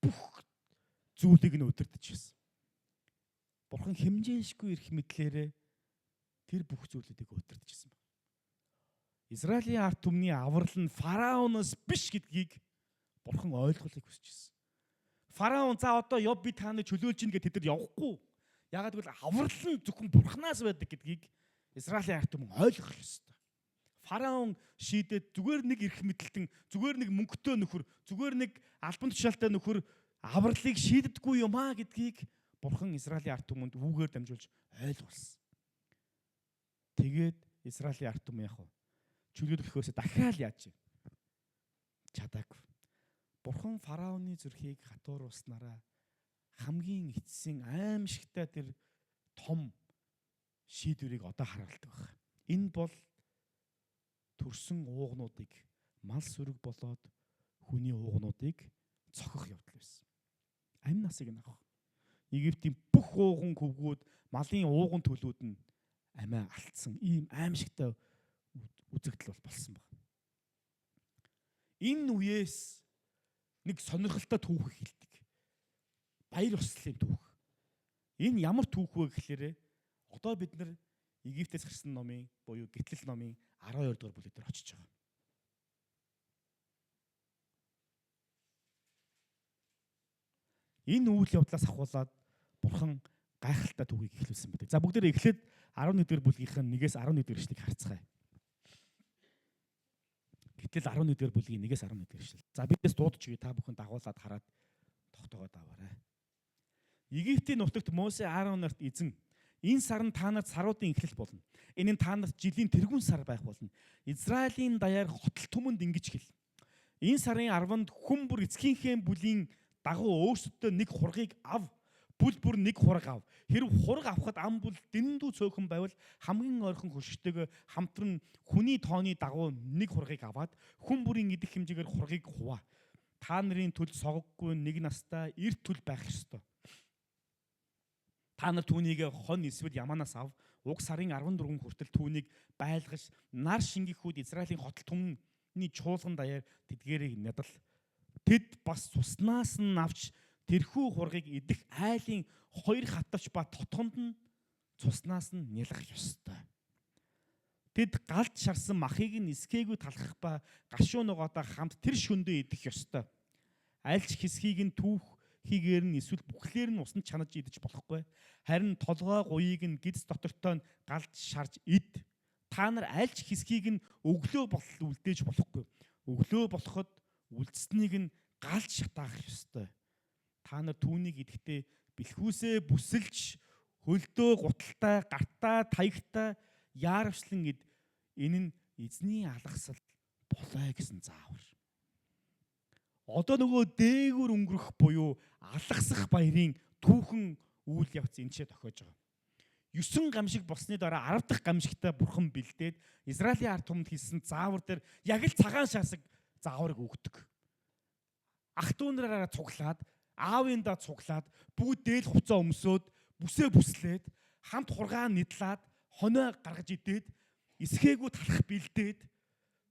бүх зүйлийг нь удирдах гэсэн. Бурхан хэмжээшгүй эрх мэдлээрээ тэр бүх зүйлүүдийг удирдах гэсэн байна. Израилийн ард түмний аврал нь фараоноос биш гэдгийг бурхан ойлгохыг хүсэж байсан. Фараон за одоо яв би тааны чөлөөлж ийн гэж тэд нар явахгүй. Ягаад гэвэл аврал нь зөвхөн бурханаас байдаг гэдгийг Израилийн ард түмэн ойлгох ёстой. Фараон шийдээд зүгээр нэг эрх мэдэлтэн, зүгээр нэг мөнгөтэй нөхөр, зүгээр нэг албан тушаалтай нөхөр авралыг шийддэггүй юм аа гэдгийг бурхан Израилийн ард түмэнд үүгээр дамжуулж ойлгуулсан. Тэгээд Израилийн ард түмэн чөлөөлөхөөс дахиад яаж чадаагүй. Бурхан фараоны зүрхийг хатууруулснараа хамгийн эцсийн аимшигтай тэр том шийдвэрийг одоо харуулдаг байна. Энэ бол төрсөн уугнуудыг мал сүрэг болоод хүний уугнуудыг цохих явдал байсан. Амь насыг нь авах. Египтийн бүх ууган хөвгүүд, малын ууган төлүүд нь амиа алдсан ийм аимшигтай үзэгдэл болсон байна. Энэ үеэс нэг сонирхолтой түүх хэлдэг. Баяр ёслолын түүх. Энэ ямар түүх вэ гэхээр одоо бид нар Египтээс гарсан номын буюу Гитлэл номын 12 дугаар бүлэг дээр очиж байгаа. Энэ үйл явдлаас ахуулаад Бурхан гайхалтай түүхийг эхлүүлсэн байдаг. За бүгдээрээ эхлээд 11 дугаар бүлгийнхэн 1-ээс 11 дугаар эшлэлийг харцгаая. Гэтэл 11 дугаар бүлгийн 1-ээс 11 дугаар эшлэл. За бидээс дуудаж өгье, та бүхэн дагуулад хараад тогтоогоод аваарай. Египтийн нутагт Мосе Аарон нарт эзэн энэ сар нь та нарт саруудын эхлэл болно. Энэ нь та нарт жилийн тэргүүн сар байх болно. Израилийн даяар хотол түмэнд ингэж хэл. Энэ сарын 10-нд хүн бүр эцгийнхээ бүлийн дагуу өөрсөдөө нэг хургийг ав. Бүл бүр нэг хураг ав. Хэрв хураг авахд ам бүл дэндүү цөөхөн байвал хамгийн ойрхон хөрштэйг хамтран хүний тооны дагуу нэг хургийг аваад хүн бүрийн идэх хэмжээгээр хургийг хуваа. Та нарын төлд согоггүй нэг настай эрт төлд байх ёстой. Та нар түүнийг хон эсвэл яманаас ав. Уг сарын 14 хүртэл түүнийг байлгаж нар шингэхүүд Израилийн хотол түмний чуулган даяар тэдгээрийг надал. Тэд бас цуснаас нь авч тэрхүү хургийг идэх айлын 2 хатавч ба тотгонд нь цуснаас нь нялах ёстой. Тэд галд шарсан махыг нь эсгээгүй талхах ба гашуун ногоодоо хамт тэр шөндөө идэх ёстой. Альч хэсгийг нь түүх хийгээр нь эсвэл бүхлээр нь усанд чанаж идэж болохгүй. Харин толгой гуйыг нь гидс дотортой нь галд шарж ид. Та нар альч хэсгийг нь өглөө болол үлдээж болохгүй. Өглөө болоход үлдсэнийг нь галд шатаах ёстой. Та нар түүнийг идэхдээ бэлхүүсээ бүсэлж хөлдөө гуталтай, гартаа, таягтай яарвчлан ид. Энэ нь эзний алгасал болоо гэсэн заавар. Одоо нөгөө дээгүр өнгөрөх буюу алгасах баярын түүхэн үйл явц энэ ч тохиож байгаа. 9 гамшиг болсны дараа 10 дахь гамшигтаа Бурхан бэлдээд Израилийн ард түмэнд хийсэн заавар дээр яг л цагаан шаасаг зааварыг өгдөг. Ах トゥ нараараа цуглаад, аавын даа цуглаад, бүгд дээл хувцас өмсөөд, бүсээ бүслээд, хамт хургаан нэдлээд, хоноо гаргаж идээд, эсгээгүй талах бэлдээд,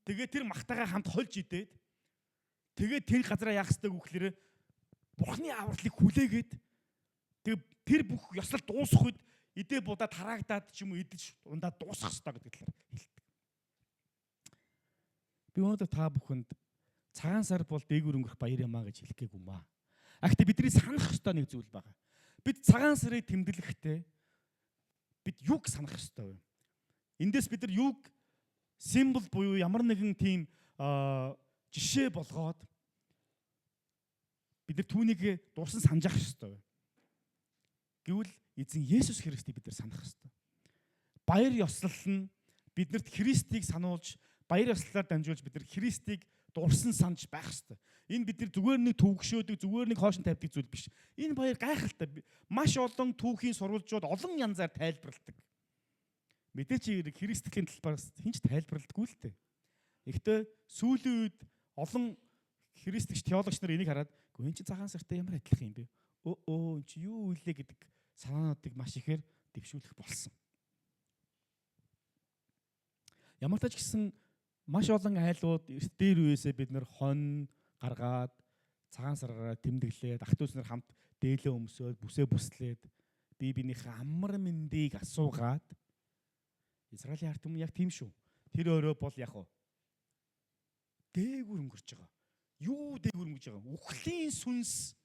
тэгээ тэр махтагаа хамт хольж идээд, тэгээ тэр газараа яах ёстой гэхээр Бурханы авралыг хүлээгээд тэр бүх ёслол дуусах үед идээ будаад тараагдаад ч юм уу идэж ундаа дуусах ёстой гэдэг талаар хэлдэг. Би өнөөдөр та бүхэнд цагаан сар бол дээгүр өнгөрөх баяр юмаа гэж хэлэх гээгүй маа. Гэхдээ бидний санах ёстой нэг зүйл байгаа. Бид цагаан сарыг тэмдэглэхдээ бид юг санах ёстой вэ? Эндээс бид нар юг символ буюу ямар нэгэн тийм жишээ болгоод бид нар түүнийг дурсан санджаах ёстой. Гэвэл эзэн Есүс Христийг бид нар санах ёстой. Баяр ёслол нь биднэрт Христийг сануулж, баяр ёслолоор дамжуулж бид нар Христийг дурсан санаж байх ёстой. Энэ бид нар зүгээр нэг төвөгшөөдөг, зүгээр нэг хоошин тавьдаг зүйл биш. Энэ баяр гайхалтай. Маш олон түүхийн сурвалжууд олон янзаар тайлбарладаг. Мэдээч Христийн талбараас хинч тайлбарладаггүй л дээ. Гэхдээ сүүлийн үед олон христч теологч нар энийг хараад энэ чи цагаан сартай ямар адилхан юм бэ? Өө энэ чи юу үйлээ гэдэг санаануудыг маш ихээр дэвшүүлэх болсон. Ямар ч гэсэн маш олон айлууд эрт дээр үеэсээ бид нар хон гаргаад цагаан сараараа тэмдэглээд ах トゥ нар хамт дээлээ өмсөөд бүсээ бүслээд бие биенийхээ амар мэндийг асуугаад Израилийн ард түмэн яг тийм шүү. Тэр өөрөө бол яг дээгүр өнгөрч байгаа. Юу дээгүр өнгөрч байгаа? Үхлийн сүнс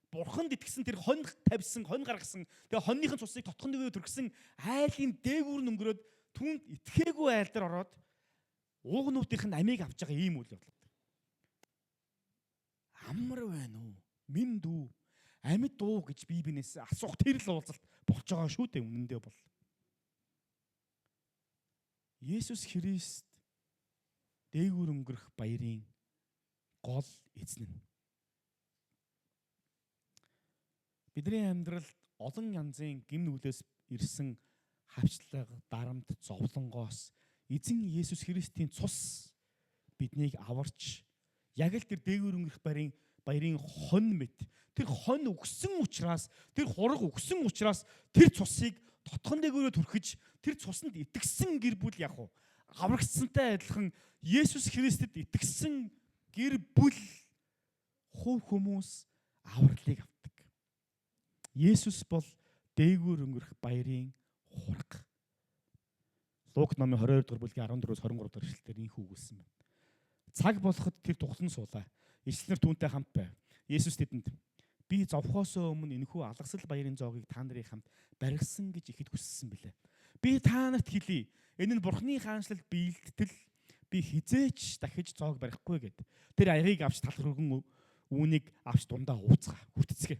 Бурханд итгэсэн тэр хон тавьсан, хон гаргасан, тэгээ хоньныхын цусыг тотхон дээгүүр төргсөн айлын дээгүр өнгөрөөд түүнд итгээгүй айл дээр ороод уугнуудынх нь амийг авч байгаа ийм үйл явдал. Амар байна уу? Минь дүү. Амьд дуу гэж бие биенээс асуух тэр л уулзалт болж байгаа шүү дээ үнэндээ бол. Есүс Христ дээгүр өнгөрөх баярын гол эзэн нь. Бидний амьдралд олон янзын гим нүглээс ирсэн хавчлага, дарамт, зовлонгоос эзэн Есүс Христийн цус биднийг аварч яг л тэр дээгүр өнгөрөх баярын хон мэт тэр хон өгсөн учраас тэр хураг өгсөн учраас тэр цусыг тотхон дээгүүрөө түрхэж тэр цуснд итгэсэн гэр бүл яг уу аврагдсантай адилхан Есүс Христэд итгэсэн гэр бүл хувь хүмүүс авралыг авдаг. Есүс бол дээгүүр өнгөрөх баярын хураг. Лук номын 22 дугаар бүлгийн 14-өөс 23 дугаар эшлэлээр ийм үгүүлсэн байна. Цаг болоход тэр тухлан суулаа. Ишлэнэр түүнтэй хамт байв. Есүс тэдэнд би зовхоосоо өмнө энэхүү алгасал баярын зоогийг та нарын хамт барьсан гэж ихэд хүссэн билээ. Би та нарт хэлье. Энэ нь Бурхны хаанчлалд биелдэл би хизээч дахиж зоог барихгүй гэд. Тэр аягийг авч тал хөргөн үүнийг авч дундаа ууцгаа хүртцгээ.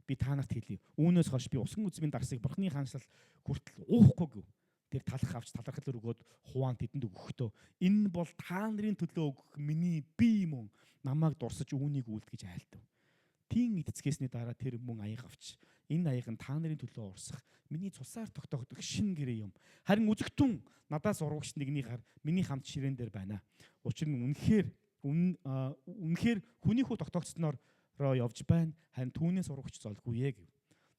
Би та нарт хэлье. Үүнээс хойш би усган үзмийн дарсыг Бурхны хаанчлал хүртэл уухгүй гэв. Тэр талах авч талархал өргөөд хуваан тэдэнд өгөхдөө энэ бол та нарын төлөө өгөх миний бие юм. Намайг дурсаж үүнийг үлд гэж айлдав. Тийм эцгээсний дараа тэр мөн аяг авч энэ аяг нь та нарын төлөө урсах миний цусаар тогтоогдох шин гэрээ юм. Харин үзэгтэн надаас урагч нэгний гар миний хамт ширээн дээр байна. Учир нь үнэхээр хүний хүү тогтоогдсноор явж байна. Харин түүнээс урагч золгүй ээ гэв.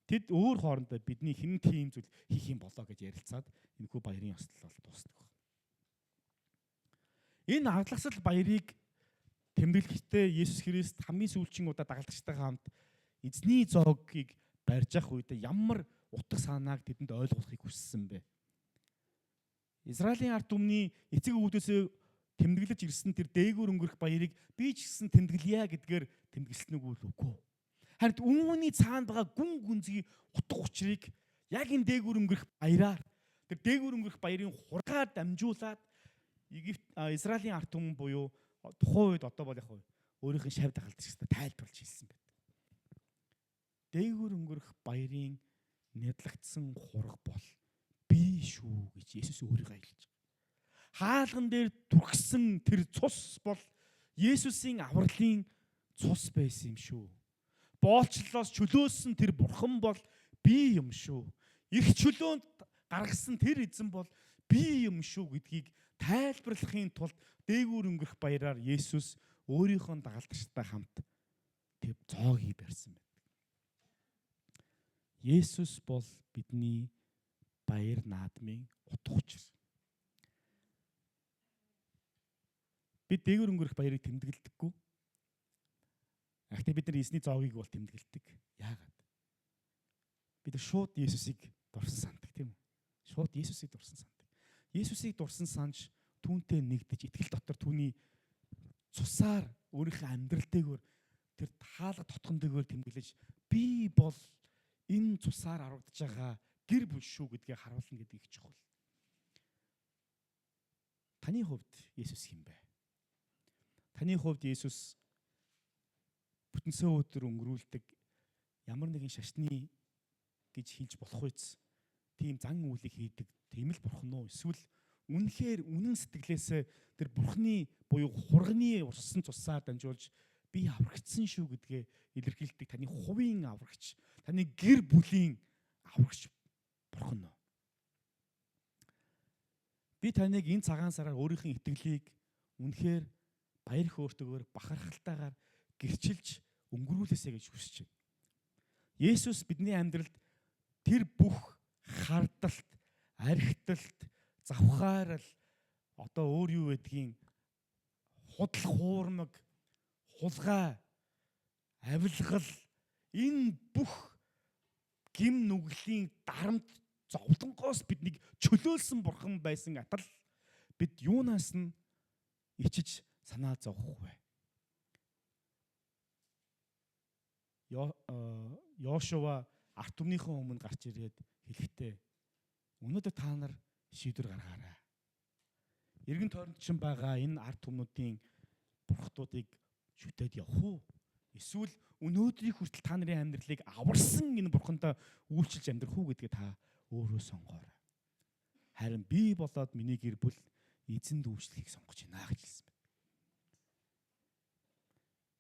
Тэд өөр хоорондоо бидний хэн тийм зүйл хийх юм болоо гэж ярилцаад энэхүү баярын ёслол дуусдаг. Энэ авлагсал баярыг тэмдэглэхдээ Есүс Христ хамгийн сүүлчийн удаа дагалдагчтайгаа хамт эзний зоогийг барьж явах үед ямар утга санааг тэдэнд ойлгуулахыг хүссэн бэ? Израилийн ард түмний эцэг өвгдөөсөө тэмдэглэж ирсэн тэр дээгүүр өнгөрөх баярыг би ч гэсэн тэмдэглэе гэдгээр тэмдэглэсэн үгүй. Харин үүний цаанд байгаа гүн гүнзгий утга учирыг яг энэ дээгүүр өнгөрөх баяраар тэр дээгүүр өнгөрөх баярын хургаар дамжуулаад Израилийн ард түмэн буюу тухайн үед одоо бол яг өөрийнх нь шав дагалдагчтай тайлбарлаж хэлсэн байдаг. Дээгүүр өнгөрөх баярын нядлагдсан хураг бол би шүү гэж Есүс өөрийгөө хэлж байгаа. Хаалган дээр түрхсэн тэр цус бол Есүсийн авралын цус байсан юм шүү. Боолчлолоос чөлөөсөн тэр бурхан бол би юм шүү. Их чөлөөнд гаргасан тэр эзэн бол би юм шүү гэдгийг тайлбарлахын тулд дээгүүр өнгөрөх баяраар Есүс өөрийнхөө дагалдагчтай хамт тэр зоогийг барьсан байдаг. Есүс бол бидний баяр наадмын утга учир. Бид дээгүүр өнгөрөх баярыг тэмдэглэдэггүй. Гэхдээ бид нар эзний зоогийг бол тэмдэглэдэг. Яагаад? Бид шууд Есүсийг дурсан сандаг, тийм үү? Шууд Есүсийг дурсан сандаг. Есүсийг дурсан санаж түүнтэй нэгдэж итгэл дотор түүний цусаар өөрийнхөө амьдрал дээгүүр тэр хаалга тотгон дээгүүр тэмдэглэж би бол энэ цусаар аврагдж байгаа гэр бүл шүү гэдгийг харуулна гэдэг их чухал. Таны хувьд Есүс хэн бэ? Таны хувьд Есүс бүтэнсөө өдөр өнгөрүүлдэг ямар нэгэн шашны гэж хэлж болох үз. Тийм зан үйлийг хийдэг тийм л бурхан уу? Эсвэл үнэхээр үнэн сэтгэлээсээ тэр бурханы буюу хурганы урсан цусаар дамжуулж би аврагдсан шүү гэдгээ илэрхийлдэг таны хувийн аврагч, таны гэр бүлийн аврагч бурхан уу? Би таныг энэ цагаан сараар өөрийнхөө итгэлийг үнэхээр баяр хөөртэйгээр бахархалтайгаар гэрчилж өнгөрүүлээсэй гэж хүсэж байна. Есүс бидний амьдралд тэр бүх хардалт, архиталт, завхаарал одоо өөр юу гэдгийг худал хуурмаг, хулгай, авилгал энэ бүх гим нүглийн дарамт зовлонгоос биднийг чөлөөлсөн бурхан байсан атал бид юунаас нь ичиж санаа зовох вэ? Йошуа ард түмнийхээ өмнө гарч ирээд хэлэхдээ өнөөдөр та нар шийдвэр гаргаарай. Эргэн тойронд чинь байгаа энэ ард түмнүүдийн бурхтуудыг шүтээд явах уу? Эсвэл өнөөдрийн хүртэл та нарын амьдралыг аварсан энэ бурхантай үйлчилж амьдрах уу гэдгээ та өөрөө сонгоорой. Харин би болоод миний гэр бүл эзэнд үйлчлэхийг сонгож байна гэж хэлсэн байна.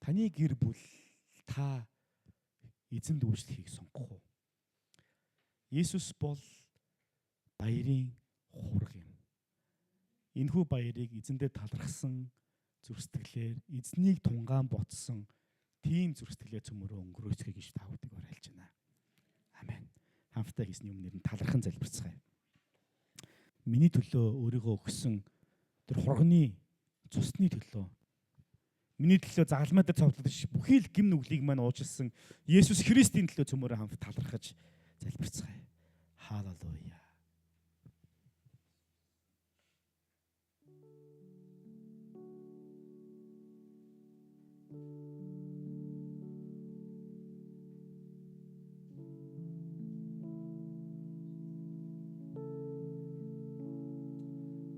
Таны гэр бүл та эзэнд үйлчлэхийг сонгох уу? Есүс бол баярын хураг юм. Энэхүү баярыг эзэндээ талархсан зүрстгэлээр эзнийг тунгаан ботсон тийм зүрстгэлээ цөмөрөө өнгөрөөцгөө гэж та бүднийг уриалж байна. Амен. Хамтдаа хийсний өмнөр нь талархан залбирцгаая. Миний төлөө өөрийгөө өгсөн тэр хурганы цусны төлөө миний төлөө загалмай дээр цовдлож бүхий л гим нүглийг маань уужилсан Есүс Христийн төлөө цөмөрөө хамт талархаж залбирцгаая. Халелуя.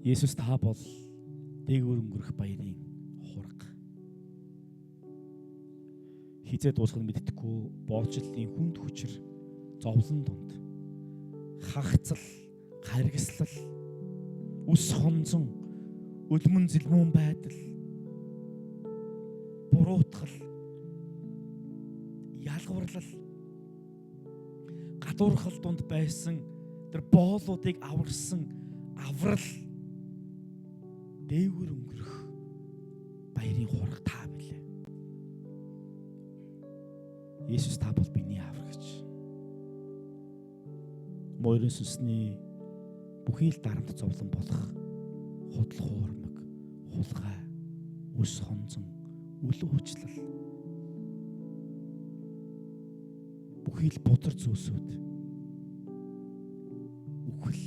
Есүс та бол дээгүүр өнгөрөх баярын хурга. Хизээ дуусах нь мэддэхгүй боочлолын хүнд хүчээр зовлон донд хагцал, гаргислал, үс хонзон, өлмөн зэлмүүн байдал, буруутгал, ялгуурлал, гадуурхал донд байсан тэр боолуудыг аварсан аврал дээгүүр өнгөрөх баярын хурга та билээ. Есүс та бол биний аврагч. Морин сүнсний бүхий л дарамт зовлон болох худал хуурмаг, хулгай, үс хонзон, үл уучлал бүхий л будар зүйлсүүд үхэл,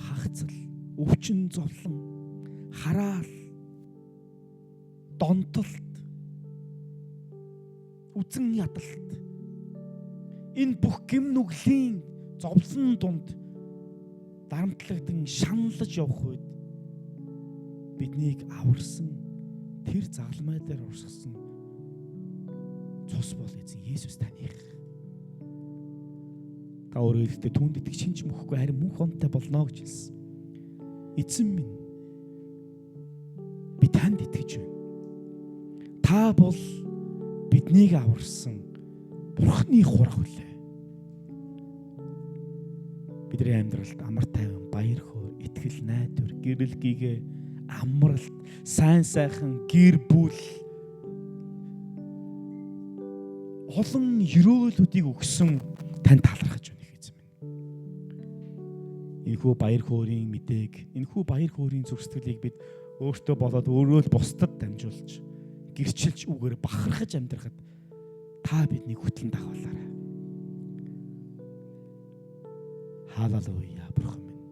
хагцал, өвчин зовлон, хараал, донтолт, үзэн ядалт энэ бүх гим нүглийн зовлон дунд дарамтлагдсан шаналж явах үед биднийг аварсан тэр загалмай дээр урсгасан цус бол эзэн Есүс таних. Та өөрөө ихдээ түүнд итгэж шинж мөхгүй харин мөнх онтой болно гэж хэлсэн. Эзэн минь би танд итгэж байна. Та бол биднийг аварсан Бурхны хурга үлээ. Бидний амьдралд амар тайван, баяр хөөр, итгэл найдвар, гэрэл гээгээ, амралт, сайн сайхан гэр бүл олон өрөөлүүдийг өгсөн тань талархаж байна эзэн минь. Энэхүү баяр хөөрийн мэдээг, энэхүү баяр хөөрийн зүрхсэтгэлийг бид өөртөө болоод өөрөө л бусдад дамжуулж, гэрчилж үгээр бахархаж амьдрахад та биднийг хөтлөн дагуулаарай. Халелуя Бурхан минь.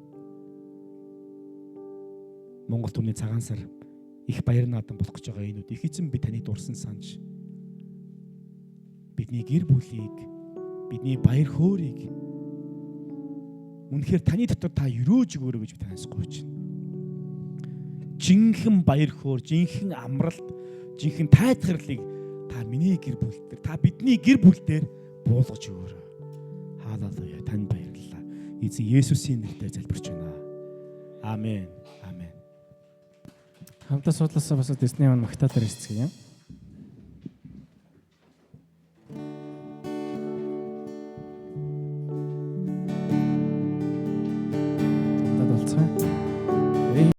Монгол түмний цагаан сар их баяр наадам болох гэж байгаа энэ үед их эзэн би таныг дурсан санаж бидний гэр бүлийг, бидний баяр хөөргийг үнэхээр таны дотор та өрөөж өгөөрэй гэж би танаас гуйж байна. Жинхэнэ баяр хөөр, жинхэнэ амралт, жинхэнэ тайлхарлыг та миний гэр бүл дээр, та бидний гэр бүл дээр буулгаж өгөөрэй. Халелуя, танд баярлалаа. Эзэн Есүсийн нэрээр залбирч байна. Амен. Амен. Хамтаа судлаасаа бас Disney-ийн магтаалаар эцгээе.